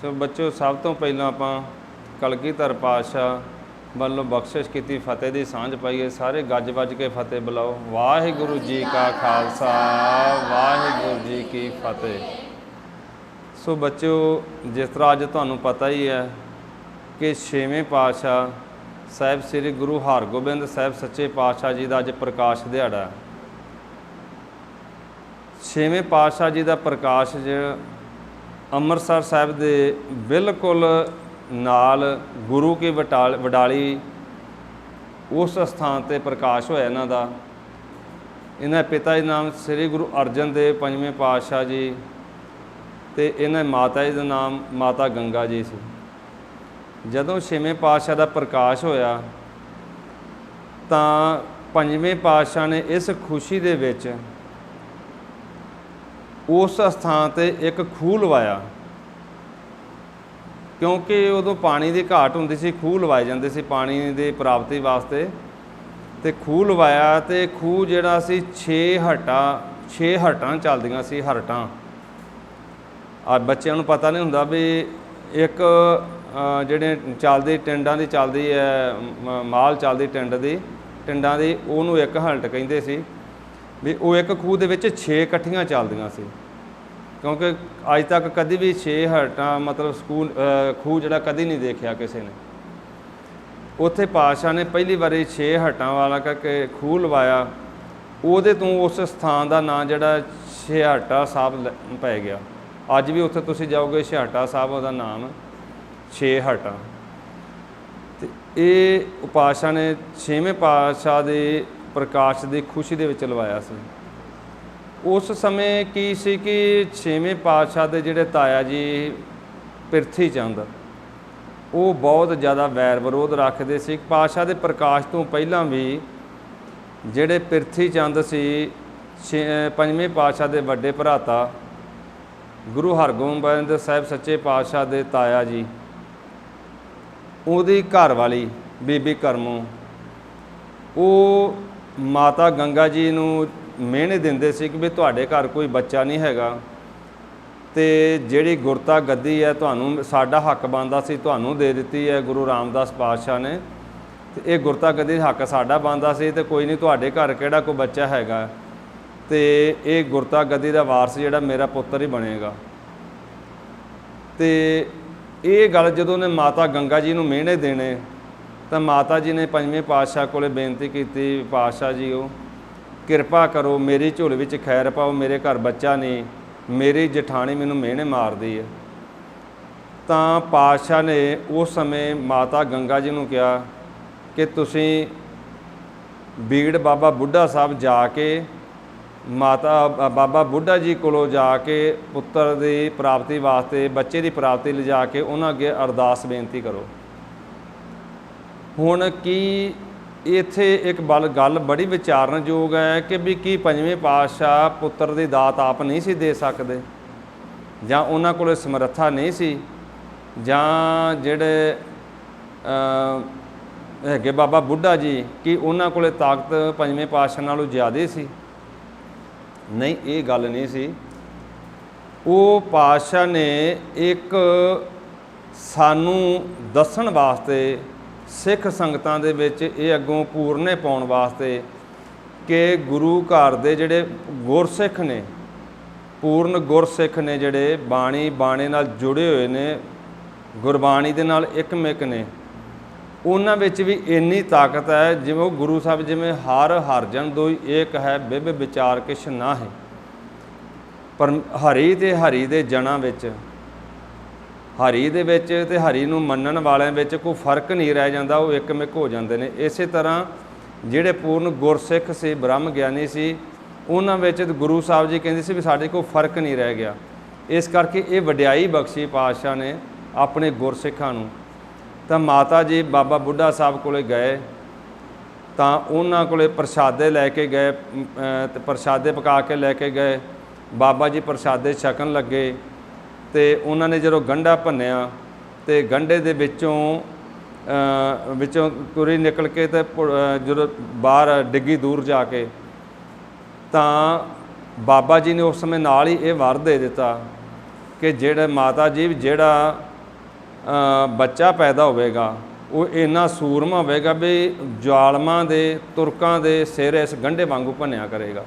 ਸੋ ਬੱਚਿਓ, ਸਭ ਤੋਂ ਪਹਿਲਾਂ ਆਪਾਂ ਕਲਗੀਧਰ ਪਾਤਸ਼ਾਹ ਵੱਲੋਂ ਬਖਸ਼ਿਸ਼ ਕੀਤੀ ਫਤਿਹ ਦੀ ਸਾਂਝ ਪਾਈਏ। ਸਾਰੇ ਗੱਜ ਵੱਜ ਕੇ ਫਤਿਹ ਬੁਲਾਓ। ਵਾਹਿਗੁਰੂ ਜੀ ਕਾ ਖਾਲਸਾ, ਵਾਹਿਗੁਰੂ ਜੀ ਕੀ ਫਤਿਹ। ਸੋ ਬੱਚਿਓ, ਜਿਸ ਤਰ੍ਹਾਂ ਅੱਜ ਤੁਹਾਨੂੰ ਪਤਾ ਹੀ ਹੈ ਕਿ 6ਵੇਂ ਪਾਤਸ਼ਾਹ ਸਾਹਿਬ ਸ੍ਰੀ ਗੁਰੂ ਹਰਗੋਬਿੰਦ ਸਾਹਿਬ ਸੱਚੇ ਪਾਤਸ਼ਾਹ ਜੀ ਦਾ ਅੱਜ ਪ੍ਰਕਾਸ਼ ਦਿਹਾੜਾ ਹੈ। 6ਵੇਂ ਪਾਤਸ਼ਾਹ ਜੀ ਦਾ ਪ੍ਰਕਾਸ਼ ਅੰਮ੍ਰਿਤਸਰ ਸਾਹਿਬ ਦੇ ਬਿਲਕੁਲ ਨਾਲ ਗੁਰੂ ਕੀ ਵਡਾਲੀ ਉਸ ਸਥਾਨ 'ਤੇ ਪ੍ਰਕਾਸ਼ ਹੋਇਆ ਇਹਨਾਂ ਦਾ। ਇਹਨਾਂ ਦੇ ਪਿਤਾ ਜੀ ਨਾਮ ਸ੍ਰੀ ਗੁਰੂ ਅਰਜਨ ਦੇਵ ਪੰਜਵੇਂ ਪਾਤਸ਼ਾਹ ਜੀ ਅਤੇ ਇਹਨਾਂ ਦੀ ਮਾਤਾ ਜੀ ਦਾ ਨਾਮ ਮਾਤਾ ਗੰਗਾ ਜੀ ਸੀ। ਜਦੋਂ 6ਵੇਂ ਪਾਤਸ਼ਾਹ ਦਾ ਪ੍ਰਕਾਸ਼ ਹੋਇਆ ਤਾਂ ਪੰਜਵੇਂ ਪਾਤਸ਼ਾਹ ਨੇ ਇਸ ਖੁਸ਼ੀ ਦੇ ਵਿੱਚ ਉਸ ਸਥਾਨ 'ਤੇ ਇੱਕ ਖੂਹ ਲਵਾਇਆ, ਕਿਉਂਕਿ ਉਦੋਂ ਪਾਣੀ ਦੀ ਘਾਟ ਹੁੰਦੀ ਸੀ। ਖੂਹ ਲਵਾਏ ਜਾਂਦੇ ਸੀ ਪਾਣੀ ਦੀ ਪ੍ਰਾਪਤੀ ਵਾਸਤੇ, ਅਤੇ ਖੂਹ ਲਵਾਇਆ। ਅਤੇ ਖੂਹ ਜਿਹੜਾ ਸੀ 6 ਹਰਟਾਂ ਚੱਲਦੀਆਂ ਸੀ। ਹਰਟਾਂ ਬੱਚਿਆਂ ਨੂੰ ਪਤਾ ਨਹੀਂ ਹੁੰਦਾ ਵੀ ਇੱਕ ਜਿਹੜੇ ਚੱਲਦੀ ਟਿੰਡਾਂ ਦੀ ਚੱਲਦੀ ਹੈ, ਮਾਲ ਚੱਲਦੀ ਟਿੰਡਾਂ ਦੀ ਉਹਨੂੰ ਇੱਕ ਹਲਟ ਕਹਿੰਦੇ ਸੀ। ਵੀ ਉਹ ਇੱਕ ਖੂਹ ਦੇ ਵਿੱਚ 6 ਇਕੱਠੀਆਂ ਚੱਲਦੀਆਂ ਸੀ, ਕਿਉਂਕਿ ਅੱਜ ਤੱਕ ਕਦੀ ਵੀ 6 ਹਲਟਾਂ ਮਤਲਬ ਖੂਹ ਜਿਹੜਾ ਕਦੀ ਨਹੀਂ ਦੇਖਿਆ ਕਿਸੇ ਨੇ। ਉੱਥੇ ਪਾਤਸ਼ਾਹ ਨੇ ਪਹਿਲੀ ਵਾਰੀ 6 ਹਲਟਾਂ ਵਾਲਾ ਕਰਕੇ ਖੂਹ ਲਵਾਇਆ। ਉਹਦੇ ਤੋਂ ਉਸ ਸਥਾਨ ਦਾ ਨਾਂ ਜਿਹੜਾ ਛੇਹਰਟਾ ਸਾਹਿਬ ਪੈ ਗਿਆ। ਅੱਜ ਵੀ ਉੱਥੇ ਤੁਸੀਂ ਜਾਓਗੇ ਛੇਹਰਟਾ ਸਾਹਿਬ, ਉਹਦਾ ਨਾਮ ਛੇਹਰਟਾ। ਅਤੇ ਇਹ ਪਾਤਸ਼ਾਹ ਨੇ 6ਵੇਂ ਪਾਤਸ਼ਾਹ ਦੇ ਪ੍ਰਕਾਸ਼ ਦੀ ਖੁਸ਼ੀ ਦੇ ਵਿੱਚ ਲਵਾਇਆ ਸੀ। ਉਸ ਸਮੇਂ ਕੀ ਸੀ ਕਿ 6ਵੇਂ ਪਾਤਸ਼ਾਹ ਦੇ ਜਿਹੜੇ ਤਾਇਆ ਜੀ ਪ੍ਰਿਥੀ ਚੰਦ, ਉਹ ਬਹੁਤ ਜ਼ਿਆਦਾ ਵੈਰ ਵਿਰੋਧ ਰੱਖਦੇ ਸੀ। ਪਾਤਸ਼ਾਹ ਦੇ ਪ੍ਰਕਾਸ਼ ਤੋਂ ਪਹਿਲਾਂ ਵੀ ਜਿਹੜੇ ਪ੍ਰਿਥੀ ਚੰਦ ਸੀ, ਪੰਜਵੇਂ ਪਾਤਸ਼ਾਹ ਦੇ ਵੱਡੇ ਭਰਾਤਾ ਗੁਰੂ ਹਰਗੋਬਿੰਦ ਸਾਹਿਬ ਸੱਚੇ ਪਾਤਸ਼ਾਹ ਦੇ ਤਾਇਆ ਜੀ, ਉਹਦੀ ਘਰਵਾਲੀ ਬੀਬੀ ਕਰਮੋਂ, ਉਹ ਮਾਤਾ ਗੰਗਾ ਜੀ ਨੂੰ ਮਿਹਣੇ ਦਿੰਦੇ ਸੀ ਕਿ ਵੀ ਤੁਹਾਡੇ ਘਰ ਕੋਈ ਬੱਚਾ ਨਹੀਂ ਹੈਗਾ, ਅਤੇ ਜਿਹੜੀ ਗੁਰਤਾ ਗੱਦੀ ਹੈ ਤੁਹਾਨੂੰ ਸਾਡਾ ਹੱਕ ਬਣਦਾ ਸੀ, ਤੁਹਾਨੂੰ ਦੇ ਦਿੱਤੀ ਹੈ ਗੁਰੂ ਰਾਮਦਾਸ ਪਾਤਸ਼ਾਹ ਨੇ, ਅਤੇ ਇਹ ਗੁਰਤਾ ਗੱਦੀ ਹੱਕ ਸਾਡਾ ਬਣਦਾ ਸੀ, ਅਤੇ ਕੋਈ ਨਹੀਂ ਤੁਹਾਡੇ ਘਰ ਕਿਹੜਾ ਕੋਈ ਬੱਚਾ ਹੈਗਾ, ਅਤੇ ਇਹ ਗੁਰਤਾ ਗੱਦੀ ਦਾ ਵਾਰਸ ਜਿਹੜਾ ਮੇਰਾ ਪੁੱਤਰ ਹੀ ਬਣੇਗਾ। ਅਤੇ ਇਹ ਗੱਲ ਜਦੋਂ ਨੇ ਮਾਤਾ ਗੰਗਾ ਜੀ ਨੂੰ ਮਿਹਣੇ ਦੇਣੇ, ਤਾਂ ਮਾਤਾ ਜੀ ਨੇ ਪੰਜਵੇਂ ਪਾਤਸ਼ਾਹ ਕੋਲ ਬੇਨਤੀ ਕੀਤੀ, ਪਾਤਸ਼ਾਹ ਜੀ ਉਹ ਕਿਰਪਾ ਕਰੋ, ਮੇਰੀ ਝੋਲੀ ਵਿੱਚ ਖੈਰ ਪਾਓ, ਮੇਰੇ ਘਰ ਬੱਚਾ ਨਹੀਂ, ਮੇਰੀ ਜਠਾਣੀ ਮੈਨੂੰ ਮਿਹਣੇ ਮਾਰਦੀ ਹੈ। ਤਾਂ ਪਾਤਸ਼ਾਹ ਨੇ ਉਸ ਸਮੇਂ ਮਾਤਾ ਗੰਗਾ ਜੀ ਨੂੰ ਕਿਹਾ ਕਿ ਤੁਸੀਂ ਬੀੜ ਬਾਬਾ ਬੁੱਢਾ ਸਾਹਿਬ ਜਾ ਕੇ ਬਾਬਾ ਬੁੱਢਾ ਜੀ ਕੋਲੋਂ ਜਾ ਕੇ ਪੁੱਤਰ ਦੀ ਪ੍ਰਾਪਤੀ ਵਾਸਤੇ, ਬੱਚੇ ਦੀ ਪ੍ਰਾਪਤੀ ਲਿਜਾ ਕੇ ਉਹਨਾਂ ਅੱਗੇ ਅਰਦਾਸ ਬੇਨਤੀ ਕਰੋ। ਹੁਣ ਕੀ ਇੱਥੇ ਇੱਕ ਗੱਲ ਬੜੀ ਵਿਚਾਰਨਯੋਗ ਹੈ ਕਿ ਵੀ ਕੀ ਪੰਜਵੇਂ ਪਾਤਸ਼ਾਹ ਪੁੱਤਰ ਦੀ ਦਾਤ ਆਪ ਨਹੀਂ ਸੀ ਦੇ ਸਕਦੇ, ਜਾਂ ਉਹਨਾਂ ਕੋਲ ਸਮਰੱਥਾ ਨਹੀਂ ਸੀ, ਜਾਂ ਜਿਹੜੇ ਹੈਗੇ ਬਾਬਾ ਬੁੱਢਾ ਜੀ ਕੀ ਉਹਨਾਂ ਕੋਲ ਤਾਕਤ ਪੰਜਵੇਂ ਪਾਤਸ਼ਾਹ ਨਾਲੋਂ ਜ਼ਿਆਦਾ ਸੀ? ਨਹੀਂ, ਇਹ ਗੱਲ ਨਹੀਂ ਸੀ। ਉਹ ਪਾਤਸ਼ਾਹ ਨੇ ਇੱਕ ਸਾਨੂੰ ਦੱਸਣ ਵਾਸਤੇ, ਸਿੱਖ ਸੰਗਤਾਂ ਦੇ ਵਿੱਚ ਇਹ ਅੱਗੋਂ ਪੂਰਨੇ ਪਾਉਣ ਵਾਸਤੇ ਕਿ ਗੁਰੂ ਘਰ ਦੇ ਜਿਹੜੇ ਗੁਰਸਿੱਖ ਨੇ, ਪੂਰਨ ਗੁਰਸਿੱਖ ਨੇ, ਜਿਹੜੇ ਬਾਣੇ ਨਾਲ ਜੁੜੇ ਹੋਏ ਨੇ, ਗੁਰਬਾਣੀ ਦੇ ਨਾਲ ਇੱਕਮਿਕ ਨੇ, ਉਹਨਾਂ ਵਿੱਚ ਵੀ ਇੰਨੀ ਤਾਕਤ ਹੈ ਜਿਵੇਂ ਉਹ ਗੁਰੂ ਸਾਹਿਬ ਜਿਵੇਂ ਹਰ ਜਨ ਦੋਈ ਏਕ ਹੈ, ਬਿਬ ਵਿਚਾਰ ਕਿਛ ਨਾ ਹੈ। ਪਰ ਹਰੀ ਅਤੇ ਹਰੀ ਦੇ ਜਨਾਂ ਵਿੱਚ, ਹਰੀ ਦੇ ਵਿੱਚ ਅਤੇ ਹਰੀ ਨੂੰ ਮੰਨਣ ਵਾਲਿਆਂ ਵਿੱਚ ਕੋਈ ਫਰਕ ਨਹੀਂ ਰਹਿ ਜਾਂਦਾ, ਉਹ ਇੱਕਮਿਕ ਹੋ ਜਾਂਦੇ ਨੇ। ਇਸੇ ਤਰ੍ਹਾਂ ਜਿਹੜੇ ਪੂਰਨ ਗੁਰਸਿੱਖ ਸੀ, ਬ੍ਰਹਮ ਗਿਆਨੀ ਸੀ, ਉਹਨਾਂ ਵਿੱਚ ਗੁਰੂ ਸਾਹਿਬ ਜੀ ਕਹਿੰਦੇ ਸੀ ਵੀ ਸਾਡੇ ਕੋਲ ਫਰਕ ਨਹੀਂ ਰਹਿ ਗਿਆ। ਇਸ ਕਰਕੇ ਇਹ ਵਡਿਆਈ ਬਖਸ਼ੀ ਪਾਤਸ਼ਾਹ ਨੇ ਆਪਣੇ ਗੁਰਸਿੱਖਾਂ ਨੂੰ। ਤਾਂ ਮਾਤਾ ਜੀ ਬਾਬਾ ਬੁੱਢਾ ਸਾਹਿਬ ਕੋਲ ਗਏ, ਤਾਂ ਉਹਨਾਂ ਕੋਲ ਪ੍ਰਸ਼ਾਦੇ ਲੈ ਕੇ ਗਏ, ਪ੍ਰਸ਼ਾਦੇ ਪਕਾ ਕੇ ਲੈ ਕੇ ਗਏ। ਬਾਬਾ ਜੀ ਪ੍ਰਸ਼ਾਦੇ ਛਕਣ ਲੱਗੇ, ਅਤੇ ਉਹਨਾਂ ਨੇ ਜਦੋਂ ਗੰਢਾ ਭੰਨਿਆ, ਅਤੇ ਗੰਢੇ ਦੇ ਵਿੱਚੋਂ ਤੁਰੀ ਨਿਕਲ ਕੇ, ਅਤੇ ਜਦੋਂ ਬਾਹਰ ਡਿੱਗੀ ਦੂਰ ਜਾ ਕੇ, ਤਾਂ ਬਾਬਾ ਜੀ ਨੇ ਉਸ ਸਮੇਂ ਨਾਲ ਹੀ ਇਹ ਵਰ ਦੇ ਦਿੱਤਾ कि जेड़ा माता जी जेड़ा बच्चा पैदा होवेगा वो इन्ना सूरमा होवेगा भी जालमां दे तुरकां दे सिर इस गंढे वांगू भन्निया करेगा।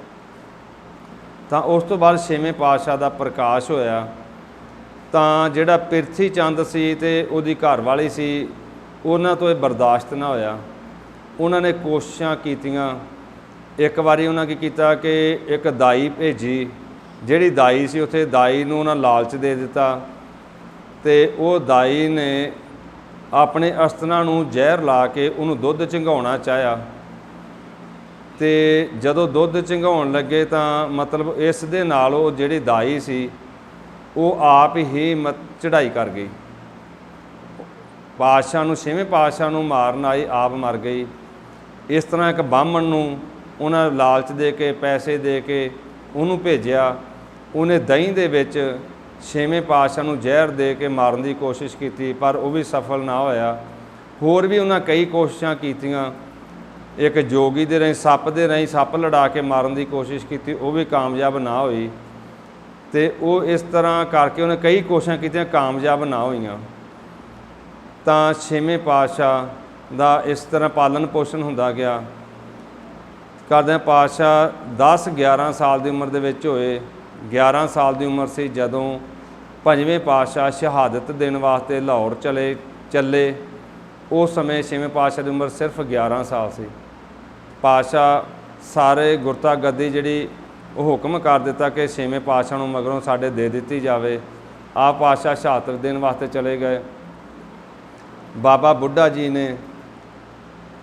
तो उस तो बाद छेवें पातशाह का प्रकाश होया, तो जिहड़ा पिरथी चंद सी ते उहदी घरवाली सी उन्हां तो बर्दाश्त ना होया। उन्होंने कोशिशां कीतियां। एक बारी उन्होंने की कीता कि एक दाई भेजी, जिहड़ी दाई सी उत्थे दाई नूं उन्हां लालच दे दिता, ते वो दाई ने अपने अस्तना नूं जहर ला के उन्होंने दुध झंगाउणा चाहया। तो जदों दुध झंगाउण लगे तो मतलब इस दे नाल वो जिहड़ी दाई सी वो आप ही चढ़ाई कर गई। पातशाह नूं छेवें पातशाह नूं मारन आई, आप मर गई। इस तरह एक बामण नूं उन्हें लालच दे के पैसे दे के उन्होंने भेजिया। उन्हें दही दे विच छेवें पातशाह नूं जहर दे के मारन की कोशिश की, पर वो भी सफल ना होया। होर भी उन्हें कई कोशिशां कीतियां। एक जोगी दे राहीं सप लड़ा के मारन की कोशिश की, वो भी कामयाब ना हुई। तो वो इस तरह करके उन्हें कई कोशिशां कीतियां, कामयाब ना होईयां। तो छेवें पातशाह का इस तरह पालन पोषण हुंदा गया। करदे पातशाह 10-11 साल की उम्र दे विच होए। 11 साल की उम्र सी जदों पंजवें पातशाह शहादत देने वास्ते लाहौर चले। उस समय छेवें पातशाह की उम्र सिर्फ 11 साल सी। पातशाह सारे गुरता गद्दी जिहड़ी हुक्म कर दिता कि छेवें पातशाह नूं मगरों साडे दे दित्ती जावे। आप पातशाह शहादत देने वास्ते चले गए। बाबा बुढ़ा जी ने,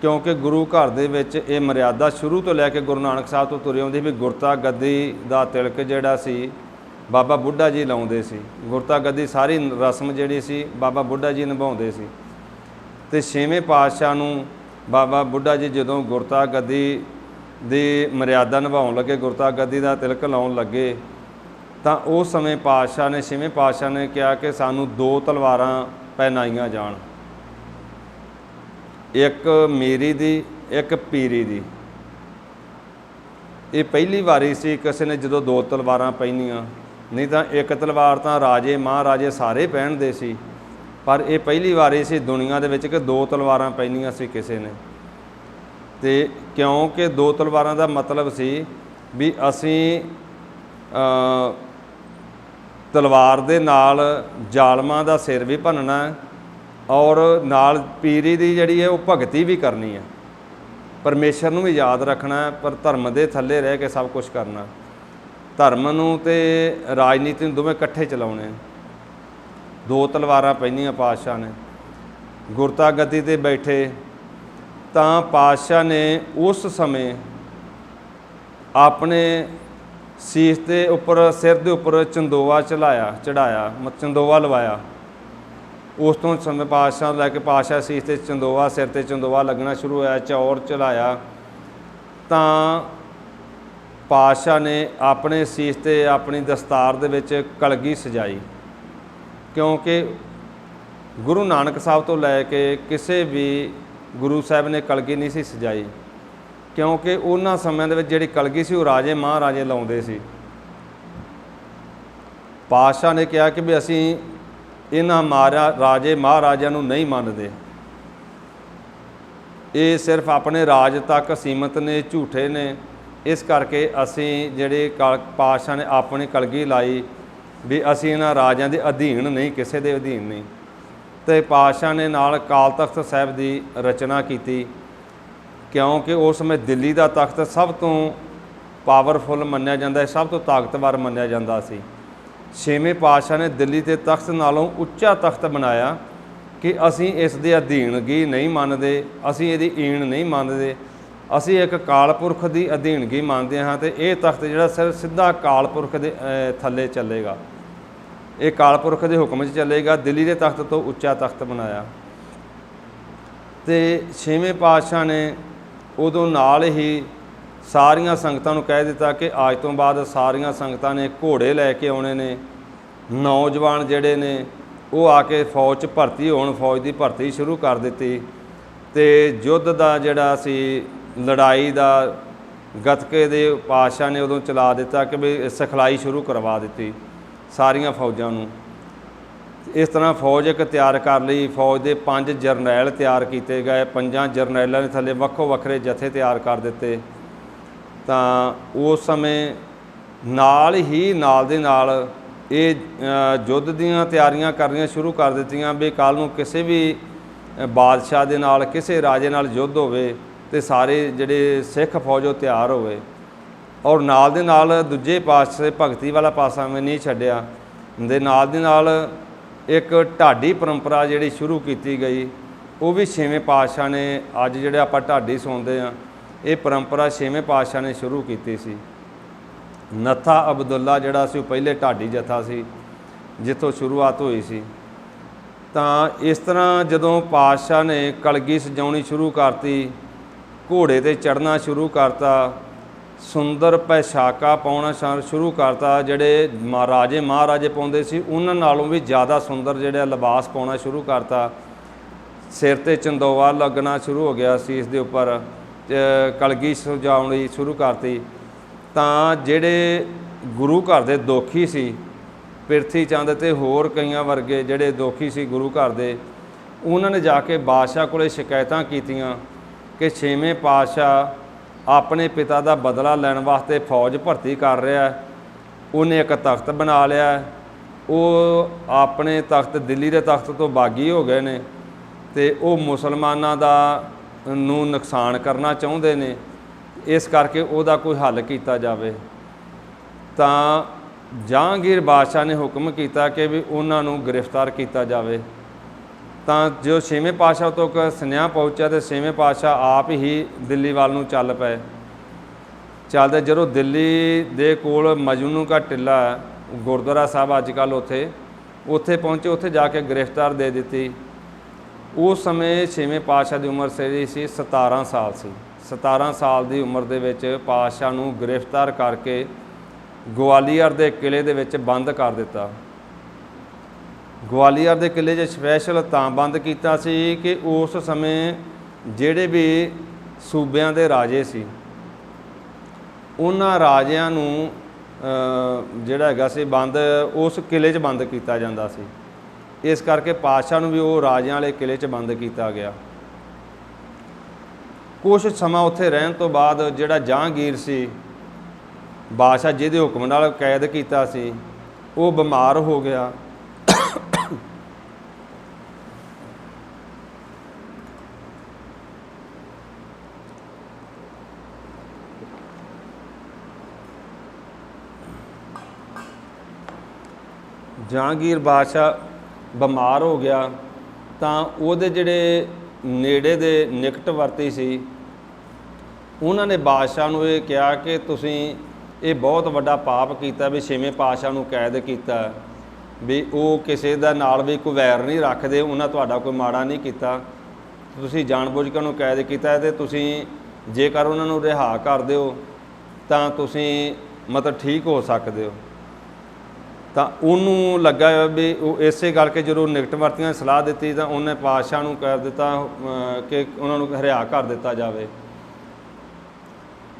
क्योंकि गुरु घर दे विच ये मर्यादा शुरू तो लैके गुरु नानक साहब तो तुरी आउंदी भी गुरता गद्दी दा तिलक जिहड़ा सी बाबा बुढ़ा जी लाउंदे सी। गुरता गद्दी सारी रस्म जिहड़ी सी बाबा बुढ़ा जी निभाउंदे सी। ते छेवें पातशाह नूं बाबा बुढ़ा जी जदों गुरता गद्दी दी मर्यादा निभाउण लगे, गुरता गद्दी दा तिलक लाउण लगे, तो उस समय पातशाह ने छेवें पातशाह ने कहा कि सानूं 2 तलवारां पहनाईयां जाण, एक मीरी दी एक पीरी दी। ये पहली वारी सी किसी ने जो 2 तलवारां पहनियां, नहीं तो एक तलवार तो राजे महाराजे सारे पहनते सी, पर यह पहली वारी सी दुनिया दे विच कि 2 तलवारां पहनियां सी किसी ने। तो क्योंकि 2 तलवारां का मतलब सी भी असी तलवार दे नाल जालमां दा सिर भी भनना और नाल पीरी दी जिहड़ी है वो भगती भी करनी है, परमेश्वर नूं भी याद रखना, पर धर्म दे थल्ले रह के सब कुछ करना। धर्म नूं ते राजनीति नूं दोवें इकट्ठे चलाउणे। 2 तलवारां पहनियां पातशाह ने, गुरता गद्दी ते बैठे। तां पातशाह ने उस समय अपने सीस के उपर सिर के उपर चंदोआ चढ़ाया चंदोआ लवाया। उस तो समय पातशाह लैके पातशाह सीस ते चंदोआ सिर ते चंदोआ लगना शुरू होया, चौर चढ़ाया। तां पातशाह ने अपने सीस ते अपनी दस्तार दे विच कलगी सजाई, क्योंकि गुरु नानक साहब तो लैके किसी भी गुरु साहब ने कलगी नहीं सी सजाई, क्योंकि उन्हां समयां दे विच जिहड़ी कलगी सी वो राजे महाराजे लाउंदे सी। पातशाह ने कहा कि भी असीं इन्हां राजे महाराजा नूं नहीं मानते, ये सिर्फ अपने राज तक सीमित ने, झूठे ने। इस करके असीं जिहड़े पातशाह ने अपनी कलगी लाई भी असीं इन्हां राजिਆਂ ਦੇ अधीन नहीं, किसी के अधीन नहीं। तो पातशाह ने नाल अकाल तख्त साहिब की रचना की, क्योंकि उस समय दिल्ली का तख्त सब तो पावरफुल मन्निया जाता है, सब तो ताकतवर मन्निया जाता सी। छेवें पातशाह ने दिल्ली के तख्त नालों उच्चा तख्त बनाया कि असी इस दे अधीनगी नहीं मानते, असी इहदी ईण नहीं मानते, असी एक कालपुरख की अधीनगी मानते हाँ। तो यह तख्त जिहड़ा सीधा कालपुरख के थल्ले चलेगा, ये कालपुरख के हुक्म च चलेगा। दिल्ली के तख्त तो उच्चा तख्त बनाया। तो छेवें पातशाह ने उदों नाल ही सारिया संगतां नूं कह दिता कि अज तो बाद सारिया संगतां ने घोड़े लैके आने ने, नौजवान जिहड़े ने वो आके फौज च भर्ती होण, फौज की भर्ती शुरू कर दी। तो युद्ध का जिहड़ा सी लड़ाई का गतके दे पातशाह ने उदों चला दिता कि भी सिखलाई शुरू करवा दी। ਸਾਰੀਆਂ ਫੌਜਾਂ ਨੂੰ। ਇਸ ਤਰ੍ਹਾਂ ਫੌਜ ਇੱਕ ਤਿਆਰ ਕਰ ਲਈ। ਫੌਜ ਦੇ 5 ਜਰਨੈਲ ਤਿਆਰ ਕੀਤੇ ਗਏ। 5 ਜਰਨੈਲਾਂ ਦੇ ਥੱਲੇ ਵੱਖੋ ਵੱਖਰੇ ਜਥੇ ਤਿਆਰ ਕਰ ਦਿੱਤੇ। ਤਾਂ ਉਸ ਸਮੇਂ ਨਾਲ ਦੇ ਨਾਲ ਇਹ ਯੁੱਧ ਦੀਆਂ ਤਿਆਰੀਆਂ ਕਰਨੀਆਂ ਸ਼ੁਰੂ ਕਰ ਦਿੱਤੀਆਂ ਵੀ ਕੱਲ੍ਹ ਨੂੰ ਕਿਸੇ ਵੀ ਬਾਦਸ਼ਾਹ ਦੇ ਨਾਲ, ਕਿਸੇ ਰਾਜੇ ਨਾਲ ਯੁੱਧ ਹੋਵੇ ਤੇ ਸਾਰੇ ਜਿਹੜੇ ਸਿੱਖ ਫੌਜ ਉਹ ਤਿਆਰ ਹੋਵੇ। ਔਰ ਨਾਲ ਦੇ ਨਾਲ ਦੂਜੇ ਪਾਸੇ ਭਗਤੀ ਵਾਲਾ ਪਾਸਾ ਮੈਂ ਨਹੀਂ ਛੱਡਿਆ। ਦੇ ਨਾਲ ਇੱਕ ਢਾਡੀ ਪਰੰਪਰਾ ਜਿਹੜੀ ਸ਼ੁਰੂ ਕੀਤੀ ਗਈ, ਉਹ ਵੀ 6ਵੇਂ ਪਾਤਸ਼ਾਹ ਨੇ, ਅੱਜ ਜਿਹੜੇ ਆਪਾਂ ਢਾਡੀ ਸੁਣਦੇ ਹਾਂ, ਇਹ ਪਰੰਪਰਾ 6ਵੇਂ ਪਾਤਸ਼ਾਹ ਨੇ ਸ਼ੁਰੂ ਕੀਤੀ ਸੀ। ਨੱਥਾ ਅਬਦੁੱਲਾ ਜਿਹੜਾ ਸੀ ਉਹ ਪਹਿਲੇ ਢਾਡੀ ਜਥਾ ਸੀ ਜਿੱਥੋਂ ਸ਼ੁਰੂਆਤ ਹੋਈ ਸੀ। ਤਾਂ ਇਸ ਤਰ੍ਹਾਂ ਜਦੋਂ ਪਾਤਸ਼ਾਹ ਨੇ ਕਲਗੀ ਸਜਾਉਣੀ ਸ਼ੁਰੂ ਕਰਤੀ, ਘੋੜੇ 'ਤੇ ਚੜ੍ਹਨਾ ਸ਼ੁਰੂ ਕਰਤਾ, ਸੁੰਦਰ ਪੈਸ਼ਾਕਾ ਪਾਉਣਾ ਸ਼ੁਰੂ ਕਰਤਾ, ਜਿਹੜੇ ਮਹਾਰਾਜੇ ਪਾਉਂਦੇ ਸੀ ਉਹਨਾਂ ਨਾਲੋਂ ਵੀ ਜ਼ਿਆਦਾ ਸੁੰਦਰ ਜਿਹੜੇ ਲਿਬਾਸ ਪਾਉਣਾ ਸ਼ੁਰੂ ਕਰਤਾ। ਸਿਰ 'ਤੇ ਚੰਦੋਆ ਲੱਗਣਾ ਸ਼ੁਰੂ ਹੋ ਗਿਆ ਸੀ, ਇਸ ਦੇ ਉੱਪਰ ਕਲਗੀ ਸਜਾਉਣੀ ਸ਼ੁਰੂ ਕਰਤੀ। ਤਾਂ ਜਿਹੜੇ ਗੁਰੂ ਘਰ ਦੇ ਦੋਖੀ ਸੀ, ਪਿਰਥੀ ਚੰਦ ਤੇ ਹੋਰ ਕਈਆਂ ਵਰਗੇ ਜਿਹੜੇ ਦੋਖੀ ਸੀ ਗੁਰੂ ਘਰ ਦੇ, ਉਹਨਾਂ ਨੇ ਜਾ ਕੇ ਬਾਦਸ਼ਾਹ ਕੋਲੇ ਸ਼ਿਕਾਇਤਾਂ ਕੀਤੀਆਂ ਕਿ 6ਵੇਂ ਪਾਤਸ਼ਾਹ ਆਪਣੇ ਪਿਤਾ ਦਾ ਬਦਲਾ ਲੈਣ ਵਾਸਤੇ ਫੌਜ ਭਰਤੀ ਕਰ ਰਿਹਾ। ਉਹਨੇ ਇੱਕ ਤਖਤ ਬਣਾ ਲਿਆ, ਉਹ ਆਪਣੇ ਤਖਤ ਦਿੱਲੀ ਦੇ ਤਖਤ ਤੋਂ ਬਾਗੀ ਹੋ ਗਏ ਨੇ ਤੇ ਉਹ ਮੁਸਲਮਾਨਾਂ ਨੂੰ ਨੁਕਸਾਨ ਕਰਨਾ ਚਾਹੁੰਦੇ ਨੇ। ਇਸ ਕਰਕੇ ਉਹਦਾ ਕੋਈ ਹੱਲ ਕੀਤਾ ਜਾਵੇ। ਤਾਂ ਜਹਾਂਗੀਰ ਬਾਦਸ਼ਾਹ ਨੇ ਹੁਕਮ ਕੀਤਾ ਕਿ ਵੀ ਉਹਨਾਂ ਨੂੰ ਗ੍ਰਿਫਤਾਰ ਕੀਤਾ ਜਾਵੇ। ਤਾਂ ਜੋ 6ਵੇਂ ਪਾਤਸ਼ਾਹ ਤੋਂ ਸੁਨੇਹਾ ਪਹੁੰਚਿਆ ਤੇ 6ਵੇਂ ਪਾਤਸ਼ਾਹ ਆਪ ਹੀ ਦਿੱਲੀ ਵੱਲ ਨੂੰ ਚੱਲ ਪਏ। ਚੱਲਦੇ ਜਦੋਂ ਦਿੱਲੀ ਦੇ ਕੋਲ ਮਜਨੂ ਕਾ ਟਿੱਲਾ ਗੁਰਦੁਆਰਾ ਸਾਹਿਬ ਅੱਜ ਕੱਲ੍ਹ ਉੱਥੇ ਪਹੁੰਚੇ, ਉੱਥੇ ਜਾ ਕੇ ਗ੍ਰਿਫਤਾਰ ਦੇ ਦਿੱਤੀ। ਉਸ ਸਮੇਂ 6ਵੇਂ ਪਾਤਸ਼ਾਹ ਦੀ ਉਮਰ ਸੀ 17 ਸਾਲ ਸੀ। 17 ਸਾਲ ਦੀ ਉਮਰ ਦੇ ਵਿੱਚ ਪਾਤਸ਼ਾਹ ਨੂੰ ਗ੍ਰਿਫਤਾਰ ਕਰਕੇ ਗਵਾਲੀਅਰ ਦੇ ਕਿਲੇ ਦੇ ਵਿੱਚ ਬੰਦ ਕਰ ਦਿੱਤਾ। ਗਵਾਲੀਅਰ ਦੇ ਕਿਲੇ 'ਚ ਸਪੈਸ਼ਲ ਤਾਂ ਬੰਦ ਕੀਤਾ ਸੀ ਕਿ ਉਸ ਸਮੇਂ ਜਿਹੜੇ ਵੀ ਸੂਬਿਆਂ ਦੇ ਰਾਜੇ ਸੀ, ਉਹਨਾਂ ਰਾਜਿਆਂ ਨੂੰ ਜਿਹੜਾ ਹੈਗਾ ਸੀ ਬੰਦ ਉਸ ਕਿਲੇ 'ਚ ਬੰਦ ਕੀਤਾ ਜਾਂਦਾ ਸੀ। ਇਸ ਕਰਕੇ ਪਾਤਸ਼ਾਹ ਨੂੰ ਵੀ ਉਹ ਰਾਜਿਆਂ ਵਾਲੇ ਕਿਲੇ 'ਚ ਬੰਦ ਕੀਤਾ ਗਿਆ। ਕੁਛ ਸਮਾਂ ਉੱਥੇ ਰਹਿਣ ਤੋਂ ਬਾਅਦ ਜਿਹੜਾ ਜਹਾਂਗੀਰ ਸੀ ਬਾਦਸ਼ਾਹ ਜਿਹਦੇ ਹੁਕਮ ਨਾਲ ਕੈਦ ਕੀਤਾ ਸੀ, ਉਹ ਬਿਮਾਰ ਹੋ ਗਿਆ। ਜਹਾਂਗੀਰ ਬਾਦਸ਼ਾਹ ਬਿਮਾਰ ਹੋ ਗਿਆ ਤਾਂ ਉਹਦੇ ਜਿਹੜੇ ਨੇੜੇ ਦੇ ਨਿਕਟਵਰਤੀ ਸੀ, ਉਹਨਾਂ ਨੇ ਬਾਦਸ਼ਾਹ ਨੂੰ ਇਹ ਕਿਹਾ ਕਿ ਤੁਸੀਂ ਇਹ ਬਹੁਤ ਵੱਡਾ ਪਾਪ ਕੀਤਾ ਵੀ 6ਵੇਂ ਪਾਤਸ਼ਾਹ ਨੂੰ ਕੈਦ ਕੀਤਾ, ਵੀ ਉਹ ਕਿਸੇ ਦਾ ਨਾਲ ਵੀ ਕੋਈ ਵੈਰ ਨਹੀਂ ਰੱਖਦੇ, ਉਹਨਾਂ ਤੁਹਾਡਾ ਕੋਈ ਮਾੜਾ ਨਹੀਂ ਕੀਤਾ, ਤੁਸੀਂ ਜਾਣਬੁੱਝ ਕੇ ਉਹਨੂੰ ਕੈਦ ਕੀਤਾ ਤੇ ਤੁਸੀਂ ਜੇਕਰ ਉਹਨਾਂ ਨੂੰ ਰਿਹਾ ਕਰ ਦਿਓ ਤਾਂ ਤੁਸੀਂ ਮਤਲਬ ਠੀਕ ਹੋ ਸਕਦੇ ਹੋ। ਤਾਂ ਉਹਨੂੰ ਲੱਗਾ ਵੀ ਉਹ ਇਸੇ ਕਰਕੇ ਜਦੋਂ ਨਿਕਟਵਰਤੀਆਂ ਨੇ ਸਲਾਹ ਦਿੱਤੀ ਤਾਂ ਉਹਨੇ ਪਾਤਸ਼ਾਹ ਨੂੰ ਕਰ ਦਿੱਤਾ ਕਿ ਉਹਨਾਂ ਨੂੰ ਰਿਹਾ ਕਰ ਦਿੱਤਾ ਜਾਵੇ।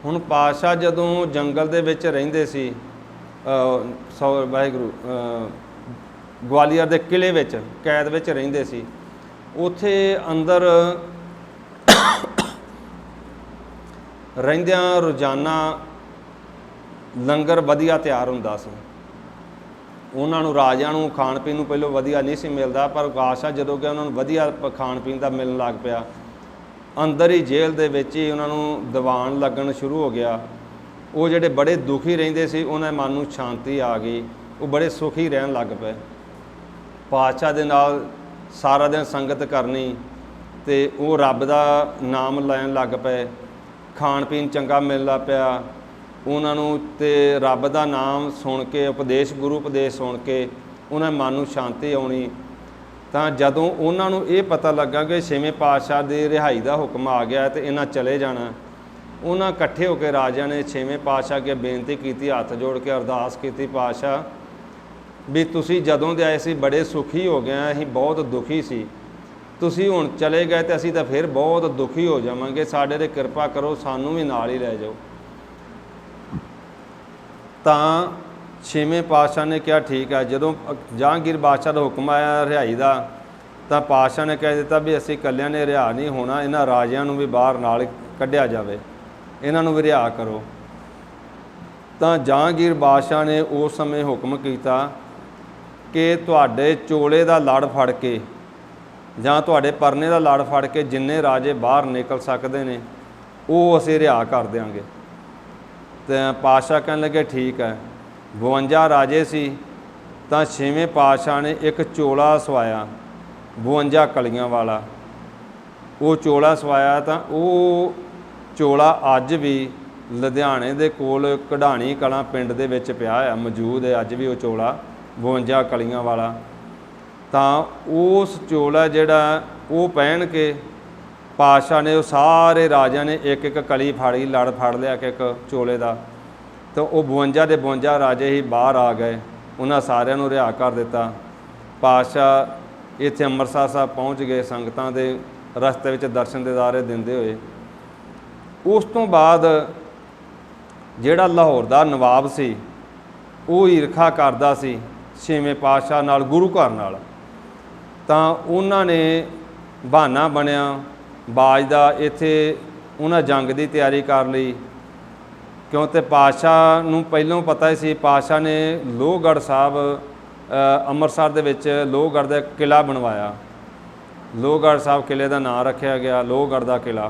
ਹੁਣ ਪਾਤਸ਼ਾਹ ਜਦੋਂ ਜੰਗਲ ਦੇ ਵਿੱਚ ਰਹਿੰਦੇ ਸੀ, ਵਾਹਿਗੁਰੂ, ਗਵਾਲੀਅਰ ਦੇ ਕਿਲੇ ਵਿੱਚ ਕੈਦ ਵਿੱਚ ਰਹਿੰਦੇ ਸੀ, ਉੱਥੇ ਅੰਦਰ ਰਹਿੰਦਿਆਂ ਰੋਜ਼ਾਨਾ ਲੰਗਰ ਵਧੀਆ ਤਿਆਰ ਹੁੰਦਾ ਸੀ। ਉਹਨਾਂ ਨੂੰ ਰਾਜਿਆਂ ਨੂੰ ਖਾਣ ਪੀਣ ਨੂੰ ਪਹਿਲਾਂ ਵਧੀਆ ਨਹੀਂ ਸੀ ਮਿਲਦਾ, ਪਰ ਬਾਦਸ਼ਾਹ ਜਦੋਂ ਕਿ ਉਹਨਾਂ ਨੂੰ ਵਧੀਆ ਖਾਣ ਪੀਣ ਦਾ ਮਿਲਣ ਲੱਗ ਪਿਆ, ਅੰਦਰ ਹੀ ਜੇਲ੍ਹ ਦੇ ਵਿੱਚ ਹੀ ਉਹਨਾਂ ਨੂੰ ਦੀਵਾਨ ਲੱਗਣ ਸ਼ੁਰੂ ਹੋ ਗਿਆ। ਉਹ ਜਿਹੜੇ ਬੜੇ ਦੁਖੀ ਰਹਿੰਦੇ ਸੀ ਉਹਨਾਂ ਦੇ ਮਨ ਨੂੰ ਸ਼ਾਂਤੀ ਆ ਗਈ, ਉਹ ਬੜੇ ਸੁਖੀ ਰਹਿਣ ਲੱਗ ਪਏ। ਪਾਤਸ਼ਾਹ ਦੇ ਨਾਲ ਸਾਰਾ ਦਿਨ ਸੰਗਤ ਕਰਨੀ ਅਤੇ ਉਹ ਰੱਬ ਦਾ ਨਾਮ ਲੈਣ ਲੱਗ ਪਏ, ਖਾਣ ਪੀਣ ਚੰਗਾ ਮਿਲਣ ਲੱਗ ਪਿਆ ਉਹਨਾਂ ਨੂੰ, ਅਤੇ ਰੱਬ ਦਾ ਨਾਮ ਸੁਣ ਕੇ ਗੁਰੂ ਉਪਦੇਸ਼ ਸੁਣ ਕੇ ਉਹਨਾਂ ਦੇ ਮਨ ਨੂੰ ਸ਼ਾਂਤੀ ਆਉਣੀ। ਤਾਂ ਜਦੋਂ ਉਹਨਾਂ ਨੂੰ ਇਹ ਪਤਾ ਲੱਗਾ ਕਿ 6ਵੇਂ ਪਾਤਸ਼ਾਹ ਦੀ ਰਿਹਾਈ ਦਾ ਹੁਕਮ ਆ ਗਿਆ ਤੇ ਇਹਨਾਂ ਚਲੇ ਜਾਣਾ, ਉਹਨਾਂ ਇਕੱਠੇ ਹੋ ਕੇ ਰਾਜਿਆਂ ਨੇ 6ਵੇਂ ਪਾਤਸ਼ਾਹ ਅੱਗੇ ਬੇਨਤੀ ਕੀਤੀ, ਹੱਥ ਜੋੜ ਕੇ ਅਰਦਾਸ ਕੀਤੀ, ਪਾਤਸ਼ਾਹ ਵੀ ਤੁਸੀਂ ਜਦੋਂ ਦੇ ਆਏ ਸੀ ਬੜੇ ਸੁਖੀ ਹੋ ਗਏ, ਅਸੀਂ ਬਹੁਤ ਦੁਖੀ ਸੀ, ਤੁਸੀਂ ਹੁਣ ਚਲੇ ਗਏ ਤੇ ਅਸੀਂ ਤਾਂ ਫਿਰ ਬਹੁਤ ਦੁਖੀ ਹੋ ਜਾਵਾਂਗੇ, ਸਾਡੇ 'ਤੇ ਕਿਰਪਾ ਕਰੋ, ਸਾਨੂੰ ਵੀ ਨਾਲ ਹੀ ਲੈ ਜਾਓ। ਤਾਂ छेवें पातशाह ने कहा ठीक है। जदों जहांगीर बादशाह का हुक्म आया रिहाई का, तो पातशाह ने कह दिता भी असीं कल्लियां ने रिहा नहीं होना, इन्हां राजियां नूं भी बाहर नाल कढ़िया जावे, इन्हां नूं भी रिहा करो। तो जहांगीर बादशाह ने उस समय हुक्म किया कि तुहाडे चोले का लड़ फड़ के जां तुहाडे परने का लड़ फड़ के जिन्ने राजे बाहर निकल सकते हैं वो असीं रिहा कर देंगे। तो पातशाह कहन लगे ठीक है। 52 राजे सी, तो छेवें पातशाह ने एक चोला सवाया 52 कलियां वाला। वो चोला सवाया, तो वो चोला अज भी लुधियाने दे कोल कढ़ाणी कलां पिंड दे विच पिया है, मौजूद है अज भी वो चोला 52 कलियां वाला। तो उस चोला जिहड़ा वो पहन के पातशाह ने सारे राजियां ने एक एक कली फाड़ी, लड़ फड़ लिया एक चोले का। तो वो 52 के 52 राजे ही बाहर आ गए, उन्होंने सारिਆਂ ਨੂੰ रिहा कर दिता। पातशाह इत्थे ਅੰਮ੍ਰਿਤਸਰ साहब पहुँच गए, संगतां दे रस्ते विच दर्शन दीदारे दिंदे होए। उस तो बाद जिहड़ा लाहौर दा नवाब सी वो ईरखा करदा सी छेवें पातशाह नाल, गुरु घर नाल। तां उन्हां ने बहाना बनिया बाज दा, इत्थे उन्हां जंग दी तैयारी कर लई, क्योंकि पातशाह नूं पहलों पता ही सी। पातशाह ने लोहगढ़ साहब ਅੰਮ੍ਰਿਤਸਰ ਦੇ ਵਿੱਚ ਲੋਹਗੜ੍ਹ ਦਾ किला बनवाया, लोहगढ़ साहब किले का नाम रखा गया लोहगढ़ का किला।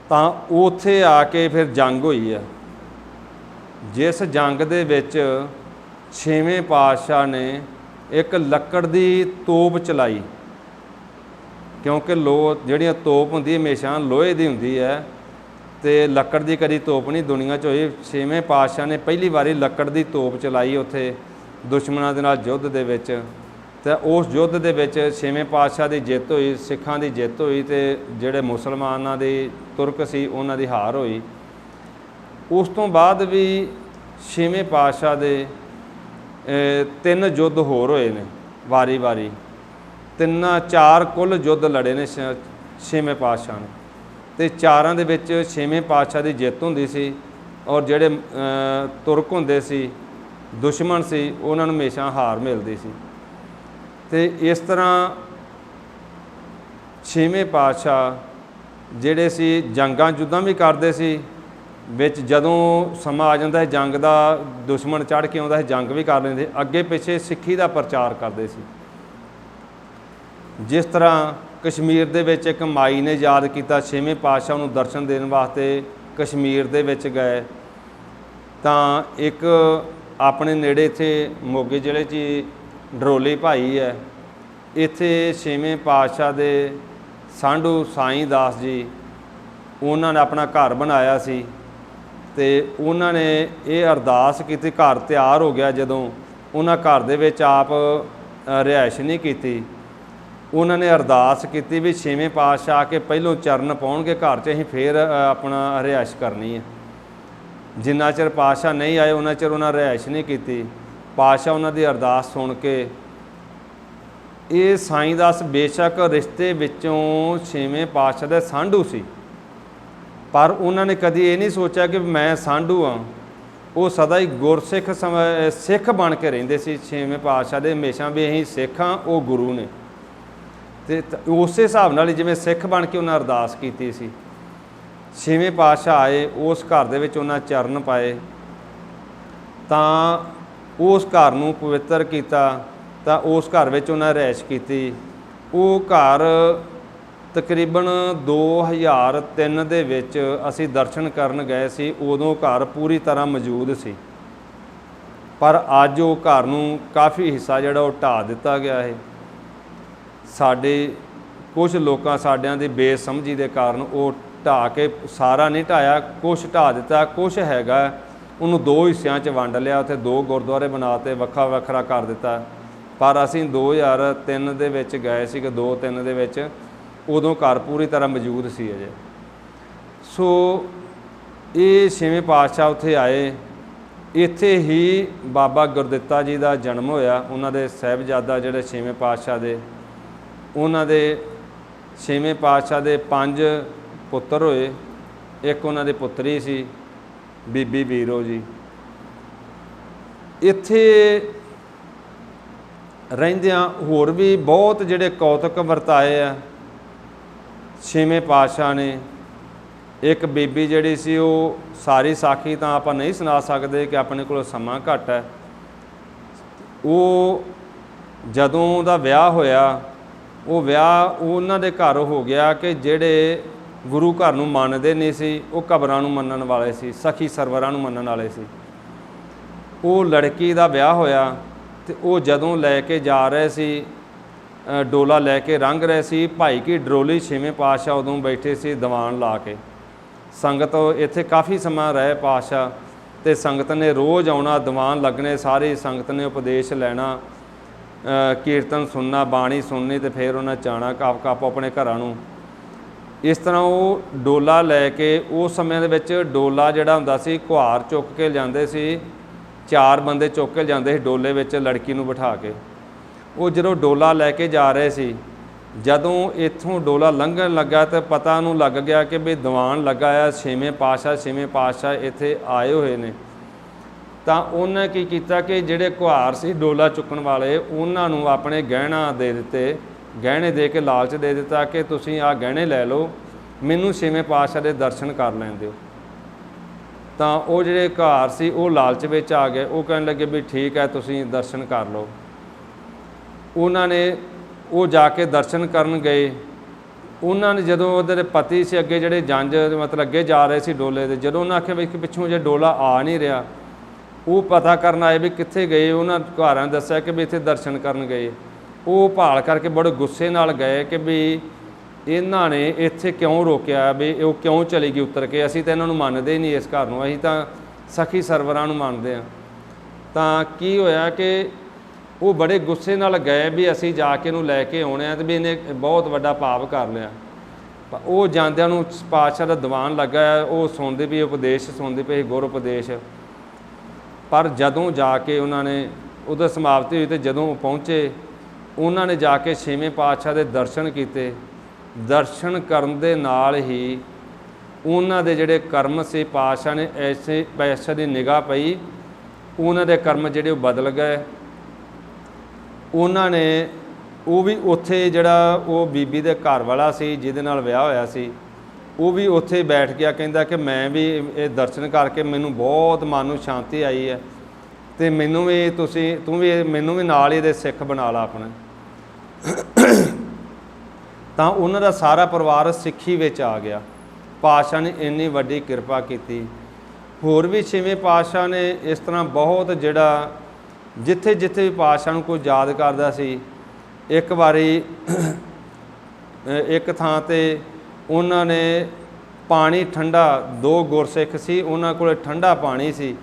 तो उत्थे आके फिर जंग हुई है, जिस जंग दे विच छेवें पातशाह ने एक लक्कड़ की तोप चलाई, क्योंकि जिहड़ियां तोप हुंदी हमेशा लोहे की हुंदी है, तो लक्कड़ की कदी तोप नहीं दुनिया च होई। छेवें पातशाह ने पहली बारी लक्कड़ की तोप चलाई उत्थे दुश्मनां दे नाल युद्ध दे विच। तो उस युद्ध दे विच छेवें पातशाह की जित हुई, सिखां की जित हुई, तो जिहड़े मुसलमानां दे तुरक सी उन्हां दी हार हुई। उस तो बाद भी छेवें पातशाह दे 3 युद्ध होर होए ने वारी वारी, 4 कुल युद्ध लड़े ने छेवें पातशाह ने, तो 4 दे विच छेवें पातशाह की जित हुंदी सी, और जिहड़े तुरक हुंदे सी दुश्मन सी उन्हां नूं हमेशा हार मिलदी सी। तो इस तरह छेवें पातशाह जिहड़े सी जंगां जुद्धां भी करदे सी, विच जदों समा आ जांदा है जंग दा, दुश्मन चढ़ के आउंदा है जंग भी कर लैंदे, अगे पिछे सिੱਖੀ ਦਾ प्रचार करदे सी। जिस तरह कश्मीर दे विच एक माई ने याद किया छेवें पातशाह नूं दर्शन देने वास्ते कश्मीर दे विच गए, तां एक अपने नेड़े इत्थे मोगे जिले च डरोली भाई है, इत्थे छेवें पातशाह दे सांढू साईं दास जी उन्होंने अपना घर बनाया सी। ते उन्होंने ये अरदास की, घर तैयार हो गया जदों उन्होंने घर दे विच आप रिहाइश नहीं की, उन्होंने अरदास की भी छेवें पातशाह आके पहलों चरण पाउणगे घर च, असीं फिर अपना रिहाइश करनी है। जिन्ना चिर पातशाह नहीं आए उन्ना चिर उन्होंने रिहाइश नहीं की। पातशाह उन्हों की अरदास सुन के, ये साईं दास बेशक रिश्ते विचों छेवें पातशाह दे सांढू सी, पर उन्होंने कभी ये नहीं सोचा कि मैं सांढू हाँ। वो सदा ही गुरसिख सिख बन के रहिंदे सी छेवें पातशाह दे, हमेशा भी असीं सिख हाँ, वो गुरु ने। तो उस हिसाब नाल जिवें सिख बन के उन्हें अरदास की सी। छेवें पातशाह आए, उस घर दे विच उन्हां चरण पाए, तां उस घर नूं पवित्र कीता, तां उस घर विच उन्हां रिहाइश कीती। वो घर तकरीबन 2003 दे विच असीं दर्शन करन गए सी, उदों घर पूरी तरह मौजूद सी, पर अज वो घर नूं काफ़ी हिस्सा जिहड़ा वो ढा दिता गया है। साडे कुछ लोकां साडिਆਂ ਦੀ बेसमझी के कारण वो ढा के सारा नहीं ढाया, कुछ ढा दिता, कुछ हैगा उन्होंने 2 हिस्सों च वंड लिया, उत्थे 2 गुरुद्वारे बनाते वखरा वखरा कर दिता। पर असीं 2003 दे विच गए सी, 2-3 दे विच उदों घर पूरी तरह मौजूद सी अजे। सो ये छेवें पातशाह उत्थे आए, इत्थे ही बाबा गुरदित्ता जी का जन्म होया। उन्हां दे साहिबजादा जिहड़े छेवें पातशाह दे, उन्हां दे छेवें पातशाह दे 5 पुत्र होए, एक उन्हां दी पुत्री सी बीबी बीरो जी। ਇੱਥੇ ਰਹਿੰਦਿਆਂ ਹੋਰ ਵੀ ਬਹੁਤ ਜਿਹੜੇ ਕੌਤਕ ਵਰਤਾਏ ਆ ਛੇਵੇਂ ਪਾਤਸ਼ਾਹ ਨੇ। ਇੱਕ ਬੀਬੀ ਜਿਹੜੀ ਸੀ, ਉਹ ਸਾਰੀ ਸਾਖੀ ਤਾਂ ਆਪਾਂ ਨਹੀਂ ਸੁਣਾ ਸਕਦੇ ਕਿ ਆਪਣੇ ਕੋਲ ਸਮਾਂ ਘੱਟ ਹੈ। ਉਹ ਜਦੋਂ ਦਾ ਵਿਆਹ ਹੋਇਆ, ਉਹ ਵਿਆਹ ਉਹਨਾਂ ਦੇ ਘਰ ਹੋ ਗਿਆ ਕਿ ਜਿਹੜੇ ਗੁਰੂ ਘਰ ਨੂੰ ਮੰਨਦੇ ਨਹੀਂ ਸੀ, ਉਹ ਕਬਰਾਂ ਨੂੰ ਮੰਨਣ ਵਾਲੇ ਸੀ, ਸਖੀ ਸਰਵਰਾਂ ਨੂੰ ਮੰਨਣ ਵਾਲੇ ਸੀ। ਉਹ ਲੜਕੀ ਦਾ ਵਿਆਹ ਹੋਇਆ ਤੇ ਉਹ ਜਦੋਂ ਲੈ ਕੇ ਜਾ ਰਹੇ ਸੀ, ਡੋਲਾ ਲੈ ਕੇ ਲੰਘ ਰਹੇ ਸੀ, ਭਾਈ ਕੀ ਡਰੋਲੀ ਛੇਵੇਂ ਪਾਤਸ਼ਾਹ ਉਦੋਂ ਬੈਠੇ ਸੀ ਦੀਵਾਨ ਲਾ ਕੇ। ਸੰਗਤ ਇੱਥੇ ਕਾਫੀ ਸਮਾਂ ਰਹੇ ਪਾਤਸ਼ਾਹ, ਤੇ ਸੰਗਤ ਨੇ ਰੋਜ਼ ਆਉਣਾ, ਦੀਵਾਨ ਲੱਗਣੇ, ਸਾਰੀ ਸੰਗਤ ਨੇ ਉਪਦੇਸ਼ ਲੈਣਾ, ਕੀਰਤਨ ਸੁਣਨਾ, ਬਾਣੀ ਸੁਣਨੀ, ਤੇ ਫਿਰ ਉਹਨਾਂ ਜਾਣਾ ਕੱਪ ਆਪਣੇ ਘਰਾਂ ਨੂੰ। ਇਸ ਤਰ੍ਹਾਂ ਉਹ ਡੋਲਾ ਲੈ ਕੇ, ਉਸ ਸਮੇਂ ਦੇ ਵਿੱਚ ਡੋਲਾ ਜਿਹੜਾ ਹੁੰਦਾ ਸੀ ਕੁਹਾਰ ਚੁੱਕ ਕੇ ਜਾਂਦੇ ਸੀ, 4 ਬੰਦੇ ਚੁੱਕ ਕੇ ਜਾਂਦੇ ਸੀ ਡੋਲੇ ਵਿੱਚ ਲੜਕੀ ਨੂੰ ਬਿਠਾ ਕੇ। ਉਹ ਜਦੋਂ ਡੋਲਾ ਲੈ ਕੇ ਜਾ ਰਹੇ ਸੀ, ਜਦੋਂ ਇੱਥੋਂ ਡੋਲਾ ਲੰਘਣ ਲੱਗਾ ਤਾਂ ਪਤਾ ਨੂੰ ਲੱਗ ਗਿਆ ਕਿ ਵੀ ਦੀਵਾਨ ਲੱਗਾ ਆ, ਛੇਵੇਂ ਪਾਤਸ਼ਾਹ ਇੱਥੇ ਆਏ ਹੋਏ ਨੇ। ਤਾਂ ਉਹਨੇ ਕੀ ਕੀਤਾ ਕਿ ਜਿਹੜੇ ਕੁਹਾਰ ਸੀ ਡੋਲਾ ਚੁੱਕਣ ਵਾਲੇ, ਉਹਨਾਂ ਨੂੰ ਆਪਣੇ ਗਹਿਣਾ ਦੇ ਦਿੱਤੇ, ਗਹਿਣੇ ਦੇ ਕੇ ਲਾਲਚ ਦੇ ਦਿੱਤਾ ਕਿ ਤੁਸੀਂ ਆਹ ਗਹਿਣੇ ਲੈ ਲਓ, ਮੈਨੂੰ ਛੇਵੇਂ ਪਾਤਸ਼ਾਹ ਦੇ ਦਰਸ਼ਨ ਕਰ ਲੈਣ ਦਿਓ। ਤਾਂ ਉਹ ਜਿਹੜੇ ਕੁਹਾਰ ਸੀ ਉਹ ਲਾਲਚ ਵਿੱਚ ਆ ਗਏ। ਉਹ ਕਹਿਣ ਲੱਗੇ ਵੀ ਠੀਕ ਹੈ, ਤੁਸੀਂ ਦਰਸ਼ਨ ਕਰ ਲਓ। ਉਹਨਾਂ ਨੇ ਉਹ ਜਾ ਕੇ ਦਰਸ਼ਨ ਕਰਨ ਗਏ। ਉਹਨਾਂ ਨੇ ਜਦੋਂ ਉਹਦੇ ਪਤੀ ਸੀ ਅੱਗੇ ਜਿਹੜੇ ਜੰਜ ਮਤਲਬ ਅੱਗੇ ਜਾ ਰਹੇ ਸੀ ਡੋਲੇ ਦੇ, ਜਦੋਂ ਉਹਨਾਂ ਆਖਿਆ ਵੀ ਪਿੱਛੋਂ ਜੇ ਡੋਲਾ ਆ ਨਹੀਂ ਰਿਹਾ, ਉਹ ਪਤਾ ਕਰਨ ਆਏ ਵੀ ਕਿੱਥੇ ਗਏ। ਉਹਨਾਂ ਘਰਾਂ ਦੱਸਿਆ ਕਿ ਵੀ ਇੱਥੇ ਦਰਸ਼ਨ ਕਰਨ ਗਏ। ਉਹ ਭਾਲ ਕਰਕੇ ਬੜੇ ਗੁੱਸੇ ਨਾਲ ਗਏ ਕਿ ਵੀ ਇਹਨਾਂ ਨੇ ਇੱਥੇ ਕਿਉਂ ਰੋਕਿਆ, ਵੀ ਉਹ ਕਿਉਂ ਚਲੀ ਗਈ ਉਤਰ ਕੇ, ਅਸੀਂ ਤਾਂ ਇਹਨਾਂ ਨੂੰ ਮੰਨਦੇ ਹੀ ਨਹੀਂ ਇਸ ਘਰ ਨੂੰ, ਅਸੀਂ ਤਾਂ ਸਖੀ ਸਰਵਰਾਂ ਨੂੰ ਮੰਨਦੇ ਹਾਂ। ਤਾਂ ਕੀ ਹੋਇਆ ਕਿ ਉਹ ਬੜੇ ਗੁੱਸੇ ਨਾਲ ਗਏ ਵੀ ਅਸੀਂ ਜਾ ਕੇ ਇਹਨੂੰ ਲੈ ਕੇ ਆਉਣੇ ਆ, ਤੇ ਵੀ ਇਹਨੇ ਬਹੁਤ ਵੱਡਾ ਪਾਪ ਕਰ ਲਿਆ। ਉਹ ਜਾਂਦਿਆਂ ਨੂੰ ਪਾਤਸ਼ਾਹ ਦਾ ਦੀਵਾਨ ਲੱਗਾ, ਉਹ ਸੁਣਦੇ ਵੀ ਉਪਦੇਸ਼ ਸੁਣਦੇ ਪਏ, ਗੁਰ ਉਪਦੇਸ਼। ਪਰ ਜਦੋਂ ਜਾ ਕੇ ਉਹਨਾਂ ਨੇ ਉਹਦਾ ਸਮਾਪਤੀ ਹੋਈ, ਤੇ ਜਦੋਂ ਪਹੁੰਚੇ ਉਹਨਾਂ ਨੇ ਜਾ ਕੇ ਛੇਵੇਂ ਪਾਤਸ਼ਾਹ ਦੇ ਦਰਸ਼ਨ ਕੀਤੇ। ਦਰਸ਼ਨ ਕਰਨ ਦੇ ਨਾਲ ਹੀ ਉਹਨਾਂ ਦੇ ਜਿਹੜੇ ਕਰਮ ਸੀ, ਪਾਤਸ਼ਾਹ ਨੇ ਐਸੇ ਪਾਤਸ਼ਾਹ ਦੀ ਨਿਗਾਹ ਪਈ, ਉਹਨਾਂ ਦੇ ਕਰਮ ਜਿਹੜੇ ਉਹ ਬਦਲ ਗਏ। ਉਹਨਾਂ ਨੇ ਉਹ ਵੀ ਉੱਥੇ ਜਿਹੜਾ ਉਹ ਬੀਬੀ ਦੇ ਘਰ ਵਾਲਾ ਸੀ ਜਿਹਦੇ ਨਾਲ ਵਿਆਹ ਹੋਇਆ ਸੀ, ਉਹ ਵੀ ਉੱਥੇ ਬੈਠ ਗਿਆ। ਕਹਿੰਦਾ ਕਿ ਮੈਂ ਵੀ ਇਹ ਦਰਸ਼ਨ ਕਰਕੇ ਮੈਨੂੰ ਬਹੁਤ ਮਨ ਨੂੰ ਸ਼ਾਂਤੀ ਆਈ ਹੈ, ਤੇ ਮੈਨੂੰ ਵੀ ਤੂੰ ਵੀ ਮੈਨੂੰ ਵੀ ਨਾਲ ਹੀ ਇਹਦੇ ਸਿੱਖ ਬਣਾ ਲਾ ਆਪਣੇ। ਤਾਂ ਉਹਨਾਂ ਦਾ ਸਾਰਾ ਪਰਿਵਾਰ ਸਿੱਖੀ ਵਿੱਚ ਆ ਗਿਆ। ਪਾਤਸ਼ਾਹ ਨੇ ਇੰਨੀ ਵੱਡੀ ਕਿਰਪਾ ਕੀਤੀ। ਹੋਰ ਵੀ ਛੇਵੇਂ ਪਾਤਸ਼ਾਹ ਨੇ ਇਸ ਤਰ੍ਹਾਂ ਬਹੁਤ ਜਿਹੜਾ ਜਿੱਥੇ ਜਿੱਥੇ ਵੀ ਪਾਤਸ਼ਾਹ ਨੂੰ ਕੋਈ ਯਾਦ ਕਰਦਾ ਸੀ। ਇੱਕ ਵਾਰੀ ਇੱਕ ਥਾਂ 'ਤੇ ਉਹਨਾਂ ਨੇ ਪਾਣੀ ਠੰਡਾ, 2 ਗੁਰਸਿੱਖ ਸੀ, ਉਹਨਾਂ ਕੋਲ ਠੰਡਾ ਪਾਣੀ ਸੀ।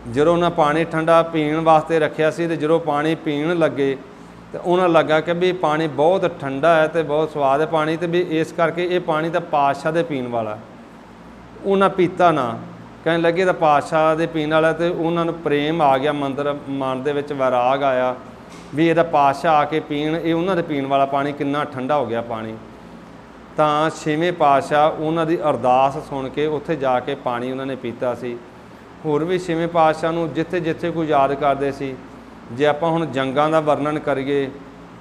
ਜਦੋਂ ਉਹਨਾਂ ਪਾਣੀ ਠੰਡਾ ਪੀਣ ਵਾਸਤੇ ਰੱਖਿਆ ਸੀ, ਤੇ ਜਦੋਂ ਪਾਣੀ ਪੀਣ ਲੱਗੇ ਤੇ ਉਹਨਾਂ ਲੱਗਾ ਕਿ ਵੀ ਪਾਣੀ ਬਹੁਤ ਠੰਡਾ ਹੈ ਤੇ ਬਹੁਤ ਸਵਾਦ ਹੈ ਪਾਣੀ, ਤੇ ਵੀ ਇਸ ਕਰਕੇ ਇਹ ਪਾਣੀ ਤਾਂ ਪਾਤਸ਼ਾਹ ਦੇ ਪੀਣ ਵਾਲਾ। ਉਹਨਾਂ ਪੀਤਾ ਨਾ, ਕਹਿਣ ਲੱਗੇ ਤਾਂ ਪਾਤਸ਼ਾਹ ਦੇ ਪੀਣ ਵਾਲਾ। ਤੇ ਉਹਨਾਂ ਨੂੰ ਪ੍ਰੇਮ ਆ ਗਿਆ, ਮਨ ਦੇ ਵਿੱਚ ਵੈਰਾਗ ਆਇਆ ਵੀ ਇਹਦਾ ਪਾਤਸ਼ਾਹ ਆ ਕੇ ਪੀਣ, ਇਹ ਉਹਨਾਂ ਦੇ ਪੀਣ ਵਾਲਾ ਪਾਣੀ ਕਿੰਨਾ ਠੰਡਾ ਹੋ ਗਿਆ ਪਾਣੀ। ਤਾਂ ਛੇਵੇਂ ਪਾਤਸ਼ਾਹ ਉਹਨਾਂ ਦੀ ਅਰਦਾਸ ਸੁਣ ਕੇ ਉੱਥੇ ਜਾ ਕੇ ਪਾਣੀ ਉਹਨਾਂ ਨੇ ਪੀਤਾ ਸੀ। ਹੋਰ ਵੀ ਛੇਵੇਂ ਪਾਤਸ਼ਾਹ ਨੂੰ ਜਿੱਥੇ ਜਿੱਥੇ ਕੋਈ ਯਾਦ ਕਰਦੇ ਸੀ। ਜੇ ਆਪਾਂ ਹੁਣ ਜੰਗਾਂ ਦਾ ਵਰਣਨ ਕਰੀਏ,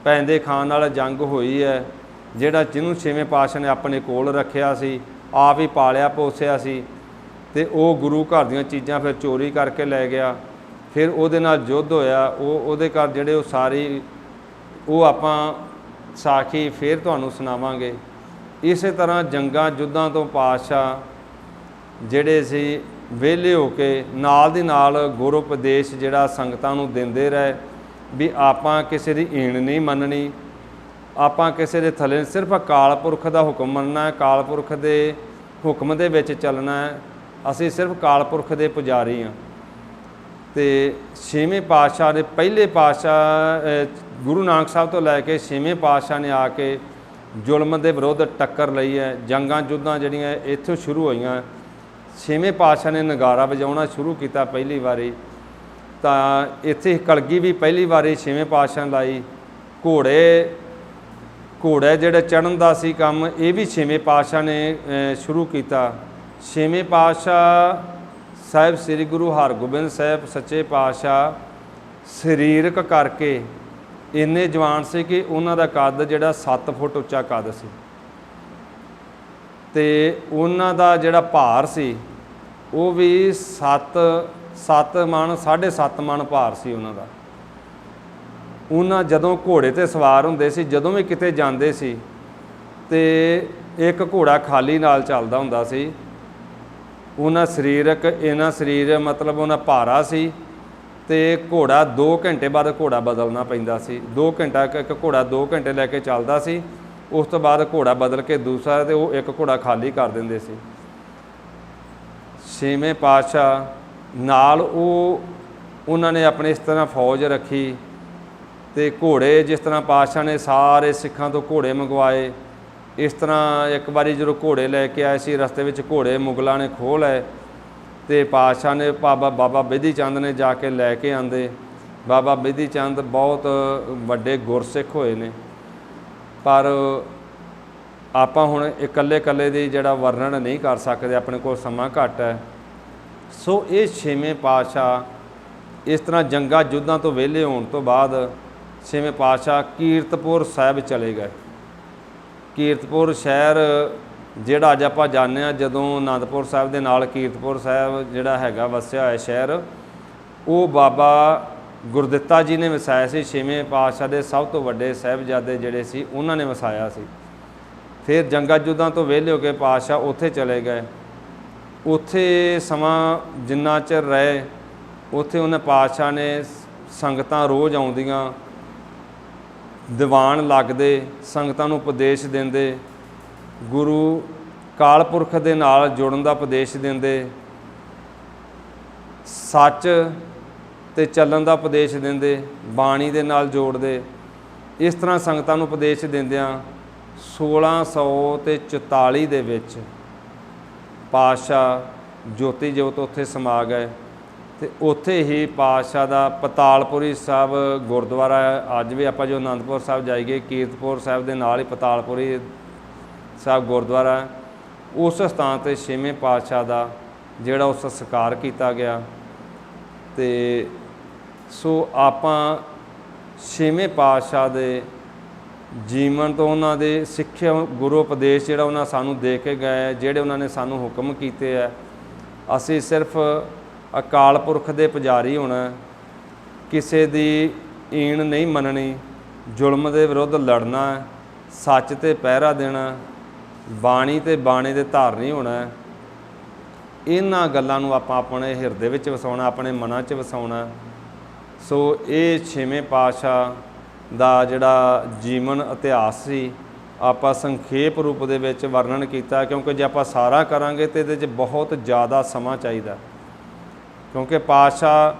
ਪੈਂਦੇ ਖਾਨ ਨਾਲ ਜੰਗ ਹੋਈ ਹੈ, ਜਿਹਨੂੰ ਛੇਵੇਂ ਪਾਤਸ਼ਾਹ ਨੇ ਆਪਣੇ ਕੋਲ ਰੱਖਿਆ ਸੀ, ਆਪ ਹੀ ਪਾਲਿਆ ਪੋਸਿਆ ਸੀ, ਤੇ ਉਹ ਗੁਰੂ ਘਰ ਦੀਆਂ ਚੀਜ਼ਾਂ ਫਿਰ ਚੋਰੀ ਕਰਕੇ ਲੈ ਗਿਆ। ਫਿਰ ਉਹਦੇ ਨਾਲ ਯੁੱਧ ਹੋਇਆ, ਉਹਦੇ ਘਰ ਜਿਹੜੇ ਉਹ ਸਾਰੀ ਉਹ ਆਪਾਂ ਸਾਖੀ ਫਿਰ ਤੁਹਾਨੂੰ ਸੁਣਾਵਾਂਗੇ। ਇਸੇ ਤਰ੍ਹਾਂ ਜੰਗਾਂ ਯੁੱਧਾਂ ਤੋਂ ਪਾਤਸ਼ਾਹ ਜਿਹੜੇ ਸੀ ਵਿਹਲੇ ਹੋ ਕੇ ਨਾਲ ਦੀ ਨਾਲ ਗੁਰ ਉਪਦੇਸ਼ ਜਿਹੜਾ ਸੰਗਤਾਂ ਨੂੰ ਦਿੰਦੇ ਰਹੇ ਵੀ ਆਪਾਂ ਕਿਸੇ ਦੀ ਈਣ ਨਹੀਂ ਮੰਨਣੀ, ਆਪਾਂ ਕਿਸੇ ਦੇ ਥੱਲੇ ਸਿਰਫ ਅਕਾਲ ਪੁਰਖ ਦਾ ਹੁਕਮ ਮੰਨਣਾ ਹੈ, ਅਕਾਲ ਪੁਰਖ ਦੇ ਹੁਕਮ ਦੇ ਵਿੱਚ ਚੱਲਣਾ ਹੈ। ਅਸੀਂ ਸਿਰਫ ਅਕਾਲ ਪੁਰਖ ਦੇ ਪੁਜਾਰੀ ਹਾਂ। ਤੇ ਛੇਵੇਂ ਪਾਤਸ਼ਾਹ ਦੇ ਪਹਿਲੇ ਪਾਤਸ਼ਾਹ ਗੁਰੂ ਨਾਨਕ ਸਾਹਿਬ ਤੋਂ ਲੈ ਕੇ ਛੇਵੇਂ ਪਾਤਸ਼ਾਹ ਨੇ ਆ ਕੇ ਜ਼ੁਲਮ ਦੇ ਵਿਰੁੱਧ ਟੱਕਰ ਲਈ ਹੈ। ਜੰਗਾਂ ਯੁੱਧਾਂ ਜਿਹੜੀਆਂ ਇੱਥੋਂ ਸ਼ੁਰੂ ਹੋਈਆਂ, ਛੇਵੇਂ ਪਾਤਸ਼ਾਹ ਨੇ ਨਗਾਰਾ ਵਜਾਉਣਾ ਸ਼ੁਰੂ ਕੀਤਾ ਪਹਿਲੀ ਵਾਰੀ। ਤਾਂ ਇੱਥੇ ਕਲਗੀ ਵੀ ਪਹਿਲੀ ਵਾਰੀ ਛੇਵੇਂ ਪਾਤਸ਼ਾਹ ਨੇ ਲਾਈ। ਘੋੜੇ ਜਿਹੜੇ ਚੜ੍ਹਨ ਦਾ ਸੀ ਕੰਮ, ਇਹ ਵੀ ਛੇਵੇਂ ਪਾਤਸ਼ਾਹ ਨੇ ਸ਼ੁਰੂ ਕੀਤਾ। ਛੇਵੇਂ ਪਾਤਸ਼ਾਹ ਸਾਹਿਬ ਸ੍ਰੀ ਗੁਰੂ ਹਰਗੋਬਿੰਦ ਸਾਹਿਬ ਸੱਚੇ ਪਾਤਸ਼ਾਹ ਸਰੀਰਕ ਕਰਕੇ ਇੰਨੇ ਜਵਾਨ ਸੀ ਕਿ ਉਹਨਾਂ ਦਾ ਕੱਦ ਜਿਹੜਾ 7 ਫੁੱਟ ਉੱਚਾ ਕੱਦ ਸੀ ਤੇ ਉਹਨਾਂ ਦਾ ਜਿਹੜਾ ਭਾਰ ਸੀ ਉਹ ਵੀ 7 ਮਣ 7.5 ਮਣ ਭਾਰ ਸੀ ਉਹਨਾਂ ਦਾ। ਉਹਨਾਂ ਜਦੋਂ ਘੋੜੇ ਤੇ ਸਵਾਰ ਹੁੰਦੇ ਸੀ, ਜਦੋਂ ਵੀ ਕਿਤੇ ਜਾਂਦੇ ਸੀ ਤੇ ਇੱਕ ਘੋੜਾ ਖਾਲੀ ਨਾਲ ਚੱਲਦਾ ਹੁੰਦਾ ਸੀ। ਉਹਨਾਂ ਸਰੀਰਕ ਇਹਨਾਂ ਸਰੀਰ ਮਤਲਬ ਉਹਨਾਂ ਭਾਰਾ ਸੀ ਤੇ ਘੋੜਾ 2 ਘੰਟੇ ਬਾਅਦ ਘੋੜਾ ਬਦਲਣਾ ਪੈਂਦਾ ਸੀ। 2 ਘੰਟਾ ਇੱਕ ਘੋੜਾ 2 ਘੰਟੇ ਲੈ ਕੇ ਚੱਲਦਾ ਸੀ, ਉਸ ਤੋਂ ਬਾਅਦ ਘੋੜਾ ਬਦਲ ਕੇ ਦੂਸਰਾ ਤੇ ਉਹ ਇੱਕ ਘੋੜਾ ਖਾਲੀ ਕਰ ਦਿੰਦੇ ਸੀ। 6ਵੇਂ ਪਾਤਸ਼ਾਹ ਨਾਲ ਉਹਨਾਂ ਨੇ ਆਪਣੇ ਇਸ ਤਰ੍ਹਾਂ ਫੌਜ ਰੱਖੀ ਤੇ ਘੋੜੇ ਜਿਸ ਤਰ੍ਹਾਂ ਪਾਤਸ਼ਾਹ ਨੇ ਸਾਰੇ ਸਿੱਖਾਂ ਤੋਂ ਘੋੜੇ ਮੰਗਵਾਏ। ਇਸ ਤਰ੍ਹਾਂ ਇੱਕ ਵਾਰੀ ਜਦੋਂ ਘੋੜੇ ਲੈ ਕੇ ਆਏ ਸੀ, ਰਸਤੇ ਵਿੱਚ ਘੋੜੇ ਮੁਗਲਾਂ ਨੇ ਖੋਹ ਲਏ ਤੇ ਪਾਤਸ਼ਾਹ ਨੇ ਬਾਬਾ ਬਿਧੀ ਚੰਦ ਨੇ ਜਾ ਕੇ ਲੈ ਕੇ ਆਂਦੇ। ਬਾਬਾ ਬਿਧੀ ਚੰਦ ਬਹੁਤ ਵੱਡੇ ਗੁਰਸਿੱਖ ਹੋਏ ਨੇ, ਪਰ ਆਪਾਂ ਹੁਣ ਇਕੱਲੇ ਦੀ ਜਿਹੜਾ ਵਰਣਨ ਨਹੀਂ ਕਰ ਸਕਦੇ, ਆਪਣੇ ਕੋਲ ਸਮਾਂ ਘੱਟ ਹੈ। ਸੋ ਇਹ 6ਵੇਂ ਪਾਤਸ਼ਾਹ ਇਸ ਤਰ੍ਹਾਂ ਜੰਗਾਂ ਯੁੱਧਾਂ ਤੋਂ ਵਿਹਲੇ ਹੋਣ ਤੋਂ ਬਾਅਦ 6ਵੇਂ ਪਾਤਸ਼ਾਹ ਕੀਰਤਪੁਰ ਸਾਹਿਬ ਚਲੇ ਗਏ। ਕੀਰਤਪੁਰ ਸ਼ਹਿਰ ਜਿਹੜਾ ਅੱਜ ਆਪਾਂ ਜਾਂਦੇ ਹਾਂ, ਜਦੋਂ ਅਨੰਦਪੁਰ ਸਾਹਿਬ ਦੇ ਨਾਲ ਕੀਰਤਪੁਰ ਸਾਹਿਬ ਜਿਹੜਾ ਹੈਗਾ ਵਸਿਆ ਹੋਇਆ ਸ਼ਹਿਰ, ਉਹ ਬਾਬਾ ਗੁਰਦਿੱਤਾ ਜੀ ਨੇ ਵਸਾਇਆ ਸੀ। 6ਵੇਂ ਪਾਤਸ਼ਾਹ ਦੇ ਸਭ ਤੋਂ ਵੱਡੇ ਸਾਹਿਬਜ਼ਾਦੇ ਜਿਹੜੇ ਸੀ ਉਹਨਾਂ ਨੇ ਵਸਾਇਆ ਸੀ। ਫਿਰ ਜੰਗਾਂ ਯੁੱਧਾਂ ਤੋਂ ਵਿਹਲੇ ਹੋ ਕੇ ਪਾਤਸ਼ਾਹ ਉੱਥੇ ਚਲੇ ਗਏ। ਉੱਥੇ ਸਮਾਂ ਜਿੰਨਾ ਚਿਰ ਰਹੇ, ਉੱਥੇ ਉਹਨਾਂ ਪਾਤਸ਼ਾਹ ਨੇ ਸੰਗਤਾਂ ਰੋਜ਼ ਆਉਂਦੀਆਂ, ਦੀਵਾਨ ਲੱਗਦੇ, ਸੰਗਤਾਂ ਨੂੰ ਉਪਦੇਸ਼ ਦਿੰਦੇ, ਗੁਰੂ ਕਾਲ ਪੁਰਖ ਦੇ ਨਾਲ ਜੁੜਨ ਦਾ ਉਪਦੇਸ਼ ਦਿੰਦੇ, ਸੱਚ ਤੇ ਚੱਲਣ ਦਾ ਉਪਦੇਸ਼ ਦਿੰਦੇ, ਬਾਣੀ ਦੇ ਨਾਲ ਜੋੜਦੇ। ਇਸ ਤਰ੍ਹਾਂ ਸੰਗਤਾਂ ਨੂੰ ਉਪਦੇਸ਼ ਦਿੰਦਿਆਂ 1644 ਦੇ ਵਿੱਚ ਪਾਤਸ਼ਾਹ ਜੋਤੀ ਜੋਤ ਉੱਥੇ ਸਮਾ ਗਏ ਤੇ ਉੱਥੇ ਹੀ ਪਾਤਸ਼ਾਹ ਦਾ ਪਤਾਲਪੁਰੀ ਸਾਹਿਬ ਗੁਰਦੁਆਰਾ ਹੈ। ਅੱਜ ਵੀ ਆਪਾਂ ਜੋ ਅਨੰਦਪੁਰ ਸਾਹਿਬ ਜਾਈਏ, ਕੀਰਤਪੁਰ ਸਾਹਿਬ ਦੇ ਨਾਲ ਹੀ ਪਤਾਲਪੁਰੀ ਸਾਹਿਬ ਗੁਰਦੁਆਰਾ ਹੈ। ਉਸ ਸਥਾਨ 'ਤੇ 6ਵੇਂ ਪਾਤਸ਼ਾਹ ਦਾ ਜਿਹੜਾ ਉਹ ਸੰਸਕਾਰ ਕੀਤਾ ਗਿਆ। ਤੇ ਸੋ ਆਪਾਂ 6ਵੇਂ ਪਾਤਸ਼ਾਹ ਦੇ ਜੀਵਨ ਤੋਂ, ਉਹਨਾਂ ਦੇ ਸਿੱਖਿਆ ਗੁਰੂ ਉਪਦੇਸ਼ ਜਿਹੜਾ ਉਹਨਾਂ ਸਾਨੂੰ ਦੇ ਕੇ ਗਏ, ਜਿਹੜੇ ਉਹਨਾਂ ਨੇ ਸਾਨੂੰ ਹੁਕਮ ਕੀਤੇ ਹੈ, ਅਸੀਂ ਸਿਰਫ ਅਕਾਲ ਪੁਰਖ ਦੇ ਪੁਜਾਰੀ ਹੋਣਾ, ਕਿਸੇ ਦੀ ਈਣ ਨਹੀਂ ਮੰਨਣੀ, ਜ਼ੁਲਮ ਦੇ ਵਿਰੁੱਧ ਲੜਨਾ, ਸੱਚ 'ਤੇ ਪਹਿਰਾ ਦੇਣਾ, ਬਾਣੀ ਤੇ ਬਾਣੇ ਦੇ ਧਾਰਨੀ ਹੋਣਾ। ਇਹਨਾਂ ਗੱਲਾਂ ਨੂੰ ਆਪਾਂ ਆਪਣੇ ਹਿਰਦੇ ਵਿੱਚ ਵਸਾਉਣਾ, ਆਪਣੇ ਮਨਾਂ 'ਚ ਵਸਾਉਣਾ। ਸੋ ਇਹ 6ਵੇਂ ਪਾਤਸ਼ਾਹ ਦਾ ਜਿਹੜਾ ਜੀਵਨ ਇਤਿਹਾਸ ਸੀ, ਆਪਾਂ ਸੰਖੇਪ ਰੂਪ ਦੇ ਵਿੱਚ ਵਰਣਨ ਕੀਤਾ, ਕਿਉਂਕਿ ਜੇ ਆਪਾਂ ਸਾਰਾ ਕਰਾਂਗੇ ਤਾਂ ਇਹਦੇ 'ਚ ਬਹੁਤ ਜ਼ਿਆਦਾ ਸਮਾਂ ਚਾਹੀਦਾ। ਕਿਉਂਕਿ ਪਾਤਸ਼ਾਹ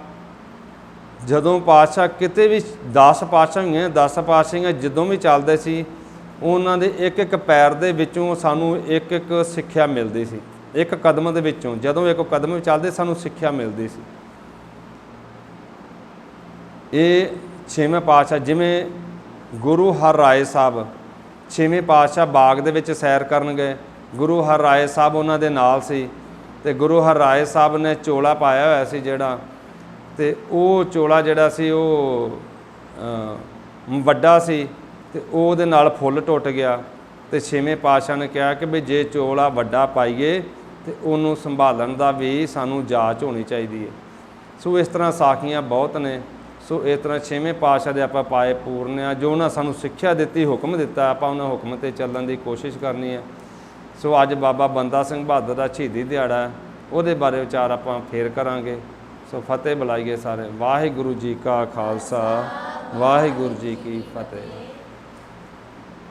ਜਦੋਂ ਪਾਤਸ਼ਾਹ ਕਿਤੇ ਵੀ 10 ਪਾਤਸ਼ਾਹੀਆਂ 10 ਪਾਤਸ਼ਾਹੀਆਂ ਜਦੋਂ ਵੀ ਚੱਲਦੇ ਸੀ, ਉਹਨਾਂ ਦੇ ਇੱਕ ਪੈਰ ਦੇ ਵਿੱਚੋਂ ਸਾਨੂੰ ਇੱਕ ਸਿੱਖਿਆ ਮਿਲਦੀ ਸੀ। ਇੱਕ ਕਦਮ ਦੇ ਵਿੱਚੋਂ ਜਦੋਂ ਇੱਕ ਕਦਮ ਵੀ ਚੱਲਦੇ ਸਾਨੂੰ ਸਿੱਖਿਆ ਮਿਲਦੀ ਸੀ। ਇਹ 6ਵੇਂ ਪਾਤਸ਼ਾਹ, ਜਿਵੇਂ ਗੁਰੂ ਹਰਿਰਾਏ ਸਾਹਿਬ 6ਵੇਂ ਪਾਤਸ਼ਾਹ ਬਾਗ ਦੇ ਵਿੱਚ ਸੈਰ ਕਰਨ ਗਏ, ਗੁਰੂ ਹਰਿਰਾਏ ਸਾਹਿਬ ਉਹਨਾਂ ਦੇ ਨਾਲ ਸੀ ਤੇ ਗੁਰੂ ਹਰਿਰਾਏ ਸਾਹਿਬ ਨੇ ਚੋਲਾ ਪਾਇਆ ਹੋਇਆ ਸੀ ਜਿਹੜਾ, ਤੇ ਉਹ ਚੋਲਾ ਜਿਹੜਾ ਸੀ ਉਹ ਵੱਡਾ ਸੀ ਤੇ ਉਹਦੇ ਨਾਲ ਫੁੱਲ ਟੁੱਟ ਗਿਆ। ਤੇ 6ਵੇਂ ਪਾਤਸ਼ਾਹ ਨੇ ਕਿਹਾ ਕਿ ਵੀ ਜੇ ਚੋਲਾ ਵੱਡਾ ਪਾਈਏ ਤੇ ਉਹਨੂੰ ਸੰਭਾਲਣ ਦਾ ਵੀ ਸਾਨੂੰ ਜਾਚ ਹੋਣੀ ਚਾਹੀਦੀ ਹੈ। ਸੋ ਇਸ ਤਰ੍ਹਾਂ ਸਾਖੀਆਂ ਬਹੁਤ ਨੇ। ਸੋ ਇਸ ਤਰ੍ਹਾਂ 6ਵੇਂ ਪਾਤਸ਼ਾਹ ਦੇ ਆਪਾਂ ਪਾਏ ਪੂਰਨ ਆ, ਜੋ ਉਹਨਾਂ ਸਾਨੂੰ ਸਿੱਖਿਆ ਦਿੱਤੀ, ਹੁਕਮ ਦਿੱਤਾ, ਆਪਾਂ ਉਹਨਾਂ ਹੁਕਮ 'ਤੇ ਚੱਲਣ ਦੀ ਕੋਸ਼ਿਸ਼ ਕਰਨੀ ਹੈ। ਸੋ ਅੱਜ ਬਾਬਾ ਬੰਦਾ ਸਿੰਘ ਬਹਾਦਰ ਦਾ ਸ਼ਹੀਦੀ ਦਿਹਾੜਾ ਹੈ, ਉਹਦੇ ਬਾਰੇ ਵਿਚਾਰ ਆਪਾਂ ਫੇਰ ਕਰਾਂਗੇ। ਸੋ ਫਤਿਹ ਬੁਲਾਈਏ ਸਾਰੇ। ਵਾਹਿਗੁਰੂ ਜੀ ਕਾ ਖਾਲਸਾ, ਵਾਹਿਗੁਰੂ ਜੀ ਕੀ ਫਤਿਹ।